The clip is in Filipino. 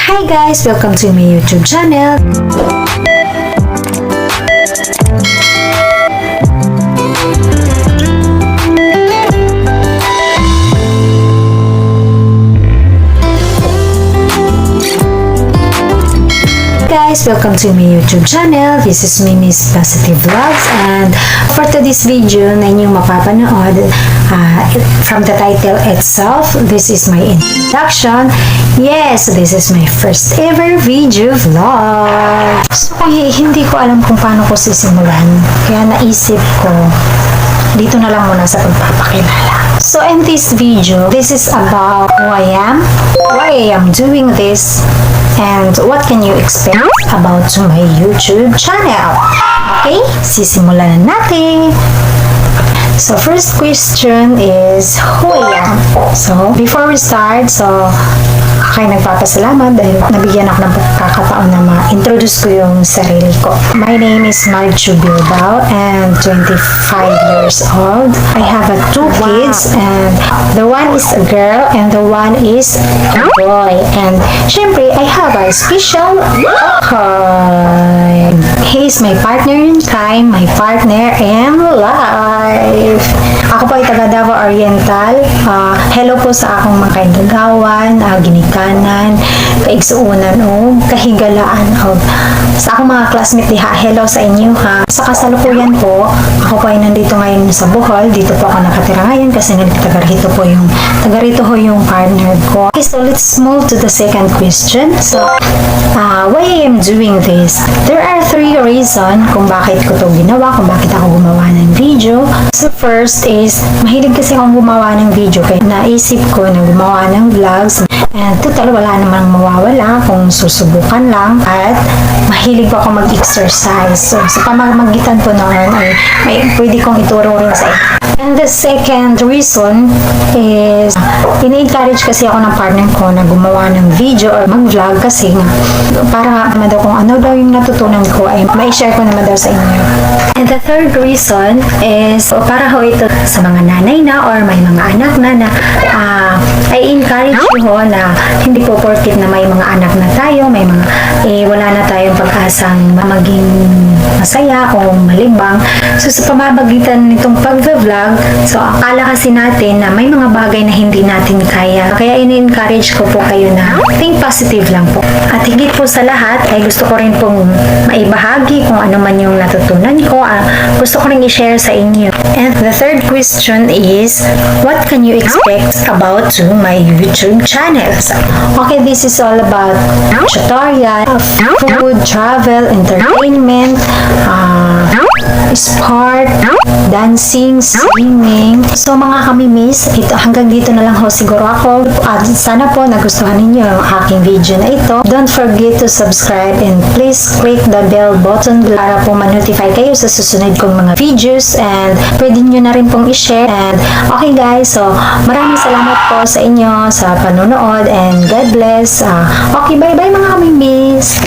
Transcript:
Hi guys! Welcome to my YouTube channel. Welcome to my YouTube channel. This is Mimi's Positive Vlogs, and for today's video na inyong mapapanood, from the title itself, this is my introduction. Yes, this is my first ever video vlog. So, hindi ko alam kung paano ko sisimulan, kaya naisip ko dito na lang muna sa pagpapakilala. So in this video, this is about who I am, why I am doing this, and what can you expect about my YouTube channel. Okay, sisimulan na natin. So first question is who I am. So before we start, ako'y nagpapasalamat dahil nabigyan ako ng pagkakataon na ma-introduce ko yung sarili ko. My name is Bilbao and 25 years old. I have two kids, and the one is a girl and the one is a boy. And syempre, I have a special okay. He's my partner in time, my partner in life. Ako po ay taga Davao Oriental. Hello po sa akong mga kaigagawan, ginikanan, kaigsuunan o kahigalaan o sa akong mga classmate diha. Hello sa inyo ha. Sa kasalukuyan po, ako po ay nandito ngayon sa Bohol. Dito po ako nakatira ngayon kasi taga-rito ho yung partner ko. Okay, so let's move to the second question. So, why I am doing this? There are three reasons kung bakit ko to ginawa, kung bakit ako gumawa ng video. So first is, mahilig kasi akong gumawa ng video kaya naisip ko na gumawa ng vlogs. And total, wala namang mawawala kung susubukan lang, at mahilig ako mag-exercise. So sa pamamagitan po noon ay pwede kong ituro rin sa inyo. And the second reason is, ini-encourage kasi ako ng partner ko na gumawa ng video or mag-vlog kasi nga, para naman daw kung ano daw yung natutunan ko ay ma-share ko naman daw sa inyo. And the third reason is, para ho ito sa mga nanay na or may mga anak na I encourage ho na hindi po porket na may mga anak na tayo, may mga wala na tayong pag-asang maging masaya o malibang. So sa pamamagitan nitong pag-vlog, so akala kasi natin na may mga bagay na hindi natin kaya. Kaya ini-encourage ko po kayo na think positive lang po. At higit po sa lahat ay gusto ko rin pong maibahagi kung ano man yung natutunan ko. Gusto ko rin i-share sa inyo. And the third question is, what can you expect about to my YouTube channel? So, okay, this is all about tutorial, food, travel, entertainment, sport, dancing, swimming. So mga kami-miss, hanggang dito na lang ho siguro ako. At sana po nagustuhan ninyo ang aking video na ito. Don't forget to subscribe and please click the bell button para po ma-notify kayo sa susunod kong mga videos, and pwede nyo na rin pong i-share. And okay guys, so maraming salamat po sa inyo sa panonood, and God bless. Okay, bye-bye mga kami-miss.